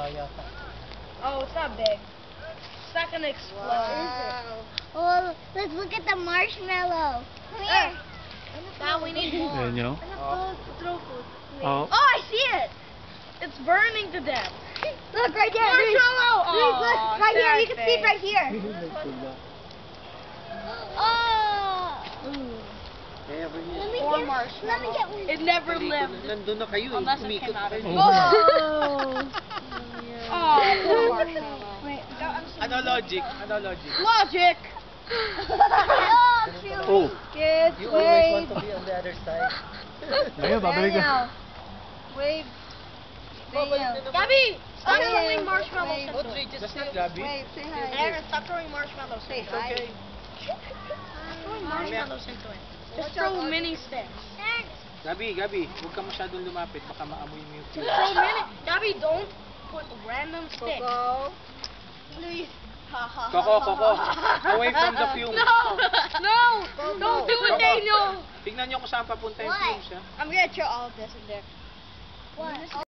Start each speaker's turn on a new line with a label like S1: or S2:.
S1: yata.
S2: Oh, it's not big. It's not gonna explode.
S3: Wow. Oh, let's look at the marshmallow. Come here.
S2: Now we need more.
S4: Ayan nyo.
S2: Throw food.
S4: Oh.
S2: Oh, I see it. It's burning to death.
S3: Look right there.
S2: Marshmallow.
S3: Luis, look
S2: Aw,
S3: right here. You
S2: sad
S3: can see it
S2: face.
S3: right here. Oh.
S2: More
S3: Let me
S2: marshmallow.
S3: get one.
S2: It never lived.
S1: Nandun na kayo eh.
S2: Unless it
S1: Umikot
S2: came out
S1: pa
S2: of
S1: kayo.
S3: Oh.
S2: Oh, poor marshmallow.
S3: Wait.
S1: Ano logic? Ano logic?
S2: Logic.
S4: Oh.
S2: Kids,
S1: You always want to be on the other side.
S4: Ayun, babalik ka.
S2: Wave.
S1: Babalik na naman.
S2: Gabby, stop
S3: Wave.
S2: throwing marshmallows
S3: Wave.
S2: into
S1: Audrey,
S2: it.
S1: just not Gabby.
S3: Say hi.
S2: Aaron, stop throwing marshmallows into it.
S1: Okay.
S2: Stop throwing marshmallows into it. Just throw mini sticks.
S1: Gabi, huwag ka masyadong lumapit. Baka maamoy mo yung fuel.
S2: Throw mini. Gabby, don't put random sticks.
S3: Luis.
S1: Coco. Away from the fumes.
S2: No, don't do it,
S1: Coco.
S2: Daniel.
S1: Tignan nyo kung saan papunta yung
S3: What?
S1: fumes, ha?
S2: I'm gonna throw all of this in there.
S3: What?